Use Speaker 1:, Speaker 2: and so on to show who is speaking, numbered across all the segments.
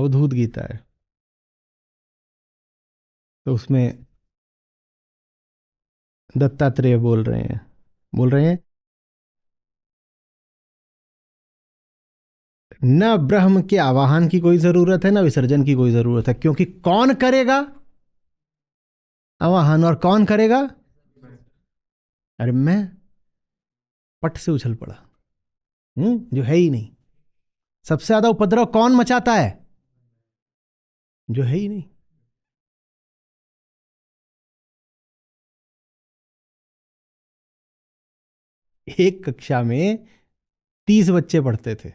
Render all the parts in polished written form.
Speaker 1: अवधूत गीता है, तो उसमें दत्तात्रेय बोल रहे हैं न ब्रह्म के आवाहन की कोई जरूरत है, न विसर्जन की कोई जरूरत है, क्योंकि कौन करेगा आवाहन और कौन करेगा? अरे मैं पट से उछल पड़ा, जो है ही नहीं। सबसे ज्यादा उपद्रव कौन मचाता है? जो है ही नहीं। एक कक्षा में 30 बच्चे पढ़ते थे।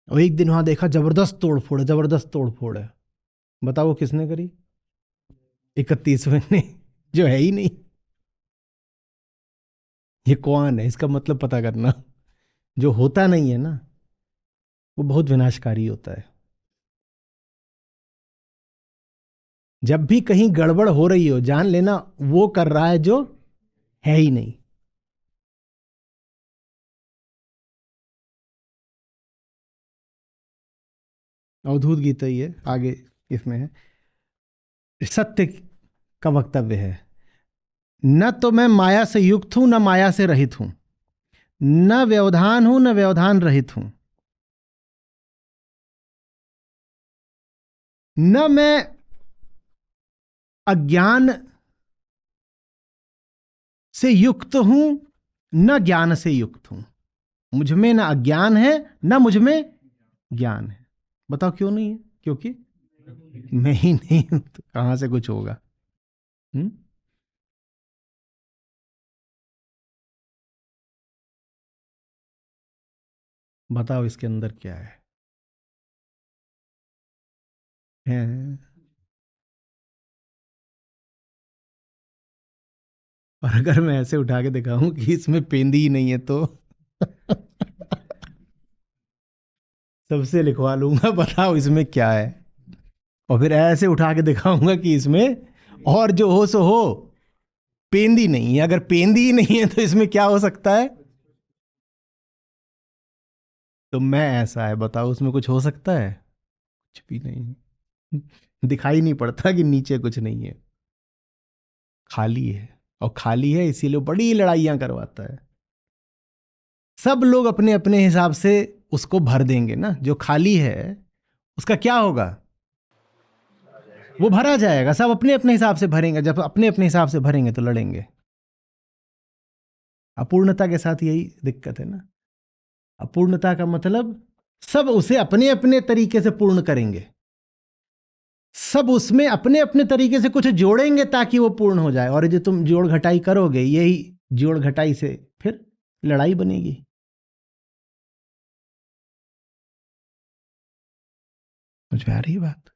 Speaker 1: और एक दिन वहां देखा जबरदस्त तोड़फोड़ है। बताओ किसने करी? 31वें ने, जो है ही नहीं। ये कौन है, इसका मतलब पता करना। जो होता नहीं है ना, वो बहुत विनाशकारी होता है। जब भी कहीं गड़बड़ हो रही हो, जान लेना वो कर रहा है जो है ही नहीं। अवधूत गीता ही है, आगे इसमें है सत्य का वक्तव्य है, न तो मैं माया से युक्त हूं, न माया से रहित हूं, न व्यवधान हूं, न व्यवधान रहित हूं, न मैं अज्ञान से युक्त हूं, न ज्ञान से युक्त हूं। मुझ में ना अज्ञान है, ना मुझ में ज्ञान है। बताओ क्यों नहीं है? क्योंकि मैं ही नहीं हूं, तो कहां से कुछ होगा? हुँ? बताओ इसके अंदर क्या है? और अगर मैं ऐसे उठा के दिखाऊं कि इसमें पेंदी ही नहीं है तो सबसे लिखवा लूंगा, बताओ इसमें क्या है। और फिर ऐसे उठा के दिखाऊंगा कि इसमें और जो हो सो हो, पेंदी नहीं है। अगर पेंदी ही नहीं है तो इसमें क्या हो सकता है? तो मैं ऐसा है, बताओ उसमें कुछ हो सकता है? कुछ भी नहीं। दिखाई नहीं पड़ता कि नीचे कुछ नहीं है, खाली है। और खाली है इसीलिए बड़ी लड़ाइयां करवाता है। सब लोग अपने अपने हिसाब से उसको भर देंगे ना। जो खाली है उसका क्या होगा? वो भरा जाएगा। सब अपने अपने हिसाब से भरेंगे। जब अपने अपने हिसाब से भरेंगे तो लड़ेंगे। अपूर्णता के साथ यही दिक्कत है ना। अपूर्णता का मतलब सब उसे अपने अपने तरीके से पूर्ण करेंगे। सब उसमें अपने अपने तरीके से कुछ जोड़ेंगे ताकि वो पूर्ण हो जाए। और जो तुम जोड़ घटाई करोगे, यही जोड़ घटाई से फिर लड़ाई बनेगी। समझ में आ रही है बात?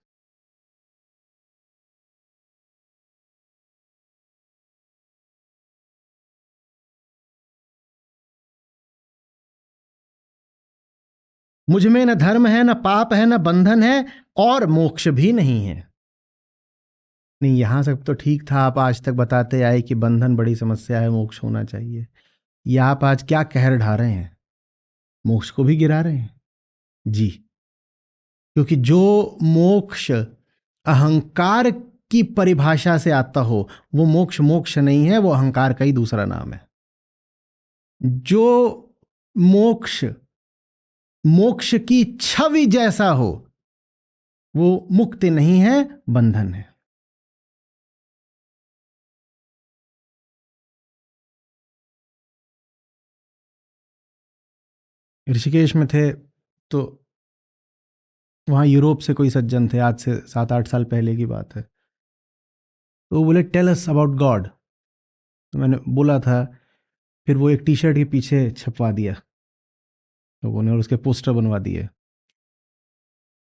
Speaker 1: मुझ में न धर्म है, न पाप है, न बंधन है, और मोक्ष भी नहीं है। नहीं, यहां सब तो ठीक था। आप आज तक बताते आए कि बंधन बड़ी समस्या है, मोक्ष होना चाहिए। या आप आज क्या कहर ढा रहे हैं? मोक्ष को भी गिरा रहे हैं जी। क्योंकि जो मोक्ष अहंकार की परिभाषा से आता हो, वो मोक्ष मोक्ष नहीं है, वो अहंकार का ही दूसरा नाम है। जो मोक्ष मोक्ष की छवि जैसा हो, वो मुक्ति नहीं है, बंधन है। ऋषिकेश में थे तो वहाँ यूरोप से कोई सज्जन थे, आज से 7-8 साल पहले की बात है। तो वो बोले टेल अस अबाउट गॉड। तो मैंने बोला था, फिर वो एक टी शर्ट के पीछे छपवा दिया लोगों ने, और उसके पोस्टर बनवा दिए,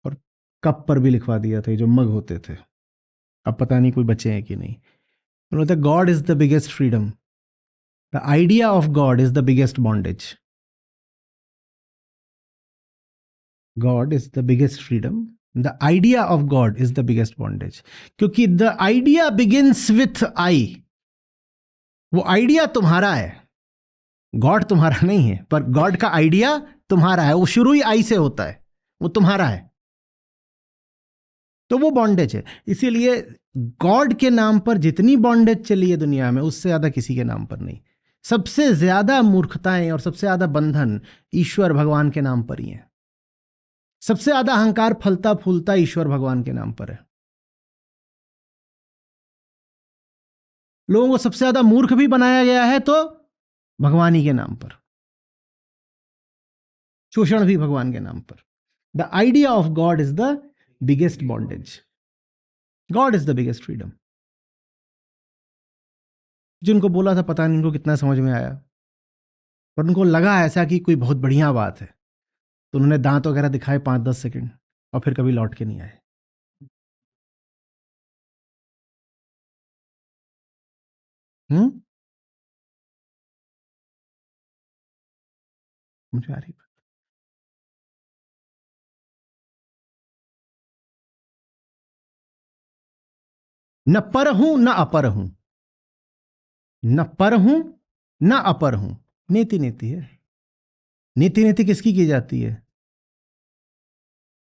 Speaker 1: और कप पर भी लिखवा दिया था, ये जो मग होते थे। अब पता नहीं कोई बचे हैं कि नहीं। उन्होंने कहा God is the biggest freedom, the idea of God is the biggest bondage. God is the biggest freedom, the idea of God is the biggest bondage. क्योंकि the idea begins with I. वो आइडिया तुम्हारा है, God तुम्हारा नहीं है, पर God का आइडिया तुम्हारा है, वो शुरू ही आई से होता है, वो तुम्हारा है, तो वो बॉन्डेज है। इसीलिए गॉड के नाम पर जितनी बॉन्डेज चली है दुनिया में, उससे ज्यादा किसी के नाम पर नहीं। सबसे ज्यादा मूर्खताएं और सबसे ज्यादा बंधन ईश्वर भगवान के नाम पर ही है। सबसे ज्यादा अहंकार फलता फूलता ईश्वर भगवान के नाम पर है। लोगों को सबसे ज्यादा मूर्ख भी बनाया गया है तो भगवान ही के नाम पर, शोषण भी भगवान के नाम पर। The idea of God is the biggest bondage, God is the biggest freedom. जिनको बोला था पता नहीं इनको कितना समझ में आया, पर उनको लगा ऐसा कि कोई बहुत बढ़िया बात है, तो उन्होंने दांत वगैरह दिखाए 5-10 सेकंड और फिर कभी लौट के नहीं आए। मुझे आ रही बात। न पर हूं न अपर हूं, न पर हूं न अपर हूं। नीति नीति है। नीति नीति किसकी की जाती है?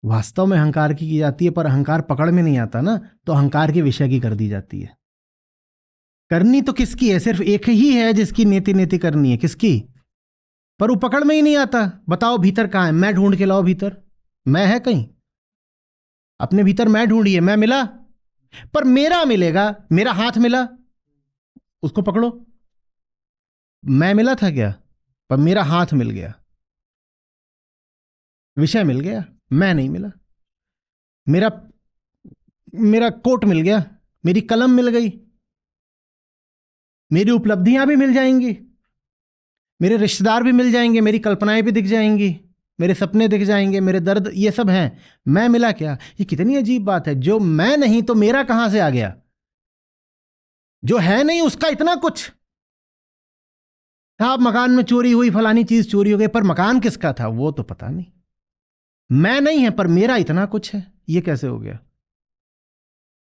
Speaker 1: वास्तव में अहंकार की जाती है, पर अहंकार पकड़ में नहीं आता ना, तो अहंकार के विषय की कर दी जाती है। करनी तो किसकी है? सिर्फ एक ही है जिसकी नीति नीति करनी है। किसकी? पर वो पकड़ में ही नहीं आता। बताओ भीतर कहां है? मैं ढूंढ के लाओ भीतर। मैं है कहीं? अपने भीतर मैं ढूंढिए, मैं मिला? पर मेरा मिलेगा, मेरा हाथ मिला, उसको पकड़ो। मैं मिला था क्या? पर मेरा हाथ मिल गया, विषय मिल गया, मैं नहीं मिला। मेरा मेरा कोट मिल गया, मेरी कलम मिल गई, मेरी उपलब्धियां भी मिल जाएंगी, मेरे रिश्तेदार भी मिल जाएंगे, मेरी कल्पनाएं भी दिख जाएंगी, मेरे सपने दिख जाएंगे, मेरे दर्द, ये सब हैं। मैं मिला क्या? ये कितनी अजीब बात है। जो मैं नहीं तो मेरा कहां से आ गया? जो है नहीं उसका इतना कुछ था। मकान में चोरी हुई, फलानी चीज चोरी हो गई, पर मकान किसका था वो तो पता नहीं। मैं नहीं है पर मेरा इतना कुछ है, ये कैसे हो गया?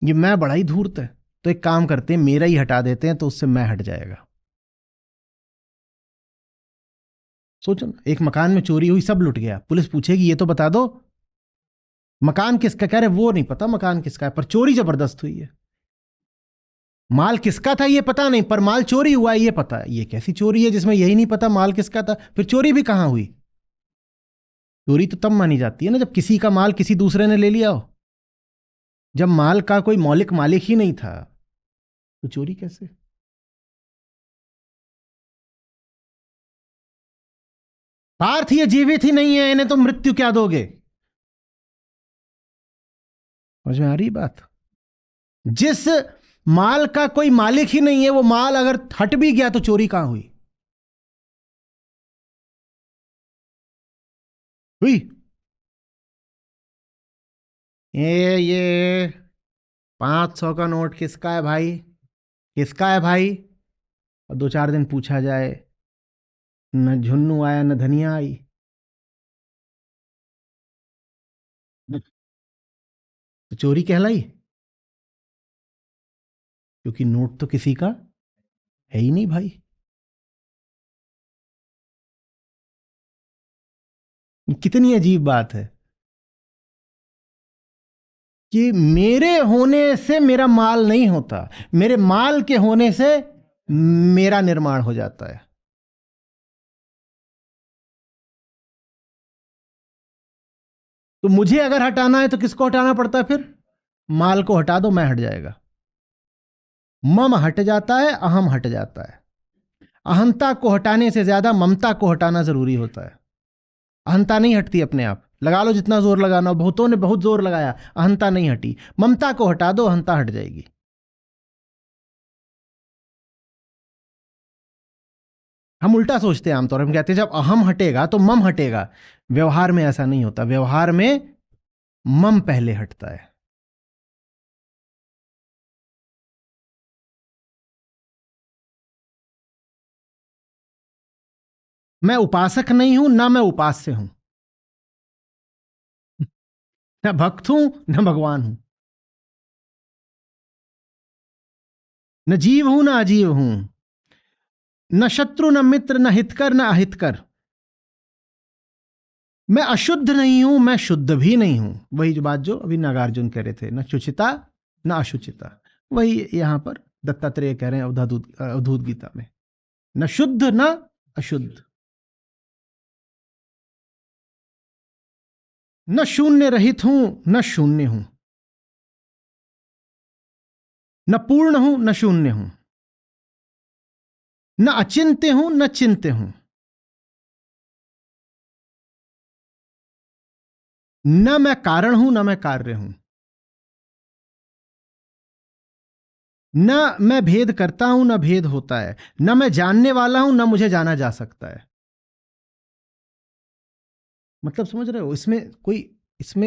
Speaker 1: ये मैं बड़ा ही धूर्त है। तो एक काम करते हैं, मेरा ही हटा देते हैं, तो उससे मैं हट जाएगा। सोचो ना, एक मकान में चोरी हुई, सब लुट गया, पुलिस पूछेगी ये तो बता दो मकान किसका। कह रहे वो नहीं पता मकान किसका है, पर चोरी जबरदस्त हुई है। माल किसका था ये पता नहीं, पर माल चोरी हुआ है ये पता है। ये कैसी चोरी है जिसमें यही नहीं पता माल किसका था? फिर चोरी भी कहां हुई? चोरी तो तब मानी जाती है ना जब किसी का माल किसी दूसरे ने ले लिया हो। जब माल का कोई मौलिक मालिक ही नहीं था तो चोरी कैसे? पार्थ ये जीवित ही नहीं है, इन्हें तो मृत्यु क्या दोगे? समझ में आ रही बात? जिस माल का कोई मालिक ही नहीं है, वो माल अगर हट भी गया तो चोरी कहां हुई? हुई। ये 500 का नोट किसका है भाई? किसका है भाई? और 2-4 दिन पूछा जाए, न झुन्नू आया न धनिया आई। तो चोरी कहलाई, क्योंकि नोट तो किसी का है ही नहीं भाई। कितनी अजीब बात है कि मेरे होने से मेरा माल नहीं होता, मेरे माल के होने से मेरा निर्माण हो जाता है। तो मुझे अगर हटाना है तो किसको हटाना पड़ता है फिर? माल को हटा दो, मैं हट जाएगा। मम हट जाता है, अहम हट जाता है। अहंता को हटाने से ज्यादा ममता को हटाना जरूरी होता है। अहंता नहीं हटती अपने आप, लगा लो जितना जोर लगाना। बहुतों ने बहुत जोर लगाया, अहंता नहीं हटी। ममता को हटा दो, अहंता हट जाएगी। हम उल्टा सोचते हैं आमतौर पर, हम कहते हैं जब अहम हटेगा तो मम हटेगा। व्यवहार में ऐसा नहीं होता, व्यवहार में मम पहले हटता है। मैं उपासक नहीं हूं, ना मैं उपास्य हूं। न भक्त हूं न भगवान हूं। न जीव हूं न अजीव हूं। न शत्रु न मित्र न हितकर न अहितकर। मैं अशुद्ध नहीं हूं, मैं शुद्ध भी नहीं हूं। वही जो बात जो अभी नागार्जुन कह रहे थे, न शुचिता न अशुचिता, वही यहां पर दत्तात्रेय कह रहे हैं अवधूत गीता में, न शुद्ध न अशुद्ध, न शून्य रहित हूं न शून्य हूं, न पूर्ण हूं न शून्य हूं, न अचिंत्य हूं न चिंत्य हूं, न मैं कारण हूं न मैं कार्य हूं, न मैं भेद करता हूं न भेद होता है, न मैं जानने वाला हूं न मुझे जाना जा सकता है। मतलब समझ रहे हो, इसमें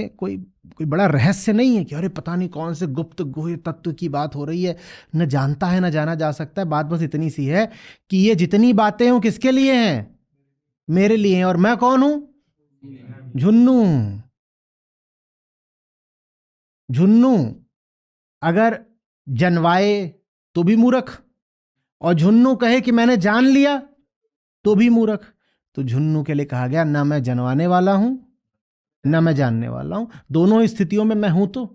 Speaker 1: कोई कोई बड़ा रहस्य नहीं है कि अरे पता नहीं कौन से गुप्त गुह्य तत्व की बात हो रही है, न जानता है न जाना जा सकता है। बात बस इतनी सी है कि ये जितनी बातें हूं किसके लिए हैं? मेरे लिए हैं। और मैं कौन हूं? झुन्नू। झुन्नू अगर जनवाए तो भी मूर्ख, और झुन्नू कहे कि मैंने जान लिया तो भी मूर्ख। तो झुन्नू के लिए कहा गया ना मैं जनवाने वाला हूं ना मैं जानने वाला हूं, दोनों स्थितियों में मैं हूं तो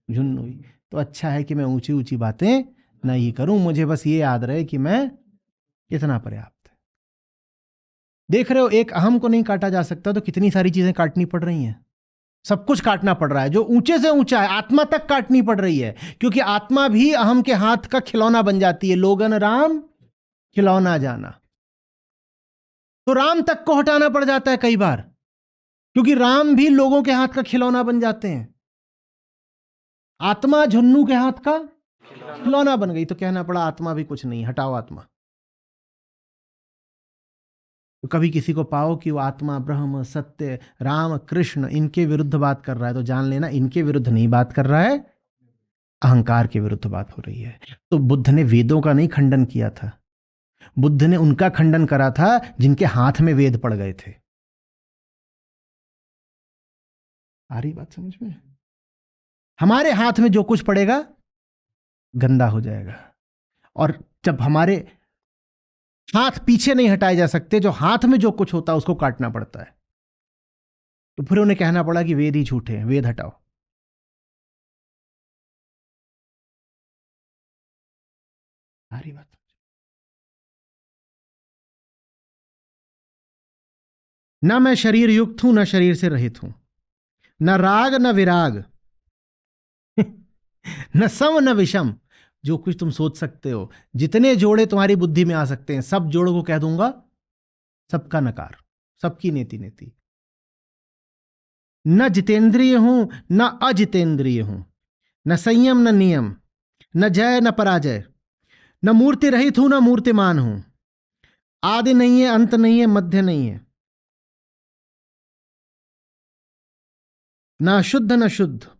Speaker 1: झुन्नू ही। तो अच्छा है कि मैं ऊंची ऊंची बातें नहीं करूं, मुझे बस ये याद रहे कि मैं इतना पर्याप्त है। देख रहे हो, एक अहम को नहीं काटा जा सकता तो कितनी सारी चीजें काटनी पड़ रही हैं। सब कुछ काटना पड़ रहा है, जो ऊंचे से ऊंचा है, आत्मा तक काटनी पड़ रही है, क्योंकि आत्मा भी अहम के हाथ का खिलौना बन जाती है। लोगन राम खिलौना जाना, तो राम तक को हटाना पड़ जाता है कई बार, क्योंकि राम भी लोगों के हाथ का खिलौना बन जाते हैं। आत्मा झुन्नू के हाथ का खिलौना बन गई, तो कहना पड़ा आत्मा भी कुछ नहीं, हटाओ आत्मा। तो कभी किसी को पाओ कि वो आत्मा, ब्रह्म, सत्य, राम, कृष्ण इनके विरुद्ध बात कर रहा है, तो जान लेना इनके विरुद्ध नहीं बात कर रहा है, अहंकार के विरुद्ध बात हो रही है। तो बुद्ध ने वेदों का नहीं खंडन किया था, बुद्ध ने उनका खंडन करा था जिनके हाथ में वेद पड़ गए थे। आ रही बात समझ में? हमारे हाथ में जो कुछ पड़ेगा गंदा हो जाएगा, और जब हमारे हाथ पीछे नहीं हटाए जा सकते, जो हाथ में जो कुछ होता है उसको काटना पड़ता है। तो फिर उन्हें कहना पड़ा कि वेद ही झूठे हैं, वेद हटाओ। आ रही बात? ना मैं शरीर युक्त हूं, ना शरीर से रहित हूं, न राग न विराग, न सम न विषम। जो कुछ तुम सोच सकते हो, जितने जोड़े तुम्हारी बुद्धि में आ सकते हैं, सब जोड़ों को कह दूंगा सबका नकार, सबकी नेति नेति। न जितेंद्रिय हूं न अजितेंद्रिय हूं, न संयम न नियम, न जय न पराजय, न मूर्ति रहित हूं न मूर्तिमान हूं, आदि नहीं है अंत नहीं है मध्य नहीं है, न शुद्ध न शुद्ध।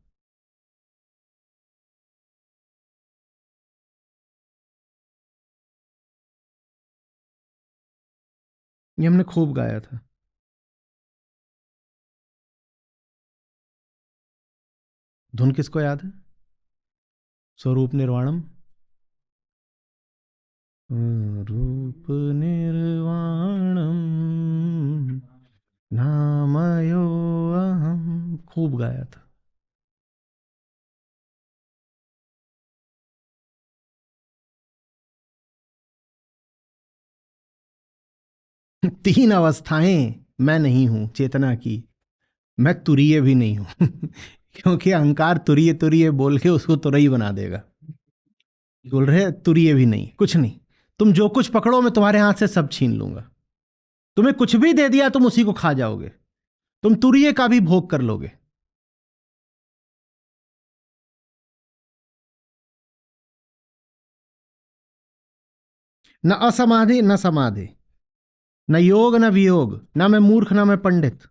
Speaker 1: ये हमने खूब गाया था। धुन किसको याद है? स्वरूप निर्वाणम, रूप निर्वाणम नामयो अहम, खूब गाया था। तीन अवस्थाएं मैं नहीं हूं चेतना की, मैं तुरीय भी नहीं हूं क्योंकि अहंकार तुरीय तुरीय बोल के उसको तुरई बना देगा। बोल रहे तुरीय भी नहीं, कुछ नहीं, तुम जो कुछ पकड़ो मैं तुम्हारे हाथ से सब छीन लूंगा। तुम्हें कुछ भी दे दिया तुम उसी को खा जाओगे, तुम तुरीय का भी भोग कर लोगे। न असमाधि न समाधि, न योग न वियोग, न मैं मूर्ख न मैं पंडित,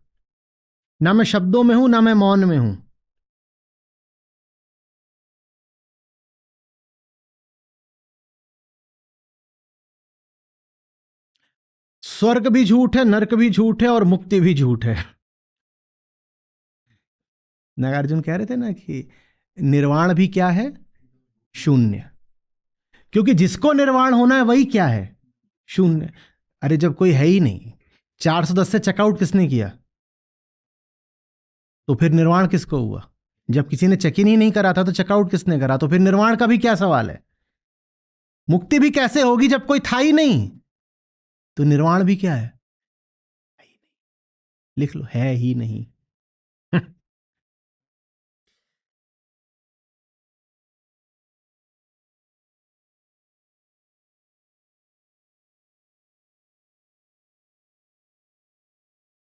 Speaker 1: न मैं शब्दों में हूं न मैं मौन में हूं। स्वर्ग भी झूठ है, नरक भी झूठ है, और मुक्ति भी झूठ है। नागार्जुन कह रहे थे ना कि निर्वाण भी क्या है? शून्य। क्योंकि जिसको निर्वाण होना है वही क्या है? शून्य। अरे जब कोई है ही नहीं, 410 से चेकआउट किसने किया? तो फिर निर्वाण किसको हुआ? जब किसी ने चेक इन ही नहीं करा था तो चेकआउट किसने करा? तो फिर निर्वाण का भी क्या सवाल है? मुक्ति भी कैसे होगी जब कोई था ही नहीं? तो निर्वाण भी क्या है? लिख लो, है ही नहीं।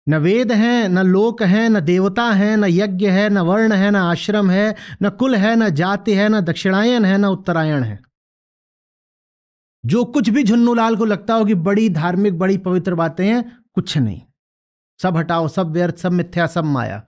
Speaker 1: न वेद हैं, न लोक हैं, न देवता हैं, न यज्ञ है, न वर्ण है, न आश्रम है, न कुल है, न जाति है, न दक्षिणायन है, न उत्तरायण है। जो कुछ भी झुन्नूलाल को लगता हो कि बड़ी धार्मिक बड़ी पवित्र बातें हैं, कुछ नहीं। सब हटाओ, सब व्यर्थ, सब मिथ्या, सब माया।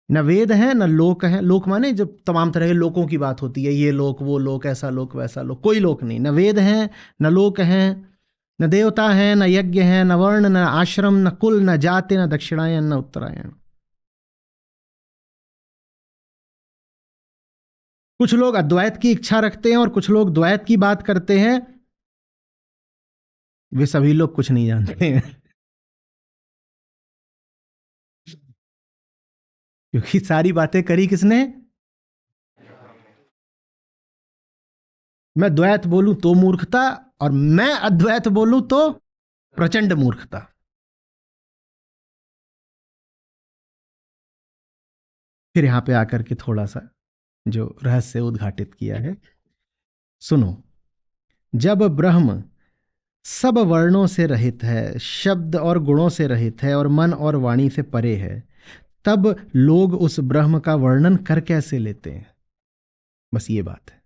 Speaker 1: न वेद है, न लोक है। लोक माने जब तमाम तरह के लोकों की बात होती है, ये लोक वो लोक, ऐसा लोक वैसा लोक, कोई लोक नहीं। न वेद है, न लोक है, न देवता है, न यज्ञ है, न वर्ण, न आश्रम, न कुल, न जाति, न दक्षिणायन, न उत्तरायण। कुछ लोग अद्वैत की इच्छा रखते हैं और कुछ लोग द्वैत की बात करते हैं। वे सभी लोग कुछ नहीं जानते हैं। क्योंकि सारी बातें करी किसने? मैं द्वैत बोलूं तो मूर्खता, और मैं अद्वैत बोलूं तो प्रचंड मूर्खता। फिर यहां पे आकर के थोड़ा सा जो रहस्य उद्घाटित किया है, सुनो। जब ब्रह्म सब वर्णों से रहित है, शब्द और गुणों से रहित है, और मन और वाणी से परे है, तब लोग उस ब्रह्म का वर्णन कर कैसे लेते हैं? बस ये बात है।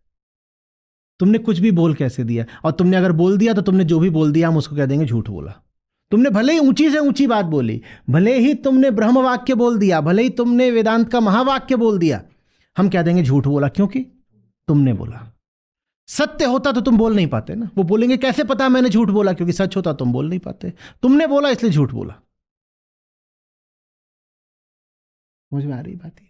Speaker 1: तुमने कुछ भी बोल कैसे दिया, और तुमने अगर बोल दिया तो तुमने जो भी बोल दिया हम उसको कह देंगे झूठ बोला। तुमने भले ही ऊंची से ऊंची बात बोली, भले ही तुमने ब्रह्म वाक्य बोल दिया, भले ही तुमने वेदांत का महावाक्य बोल दिया, हम कह देंगे झूठ बोला, क्योंकि तुमने बोला। सत्य होता तो तुम बोल नहीं पाते ना। वो बोलेंगे कैसे पता मैंने झूठ बोला? क्योंकि सच होता तुम बोल नहीं पाते, तुमने बोला इसलिए झूठ बोला। समझ में आ रही बात? है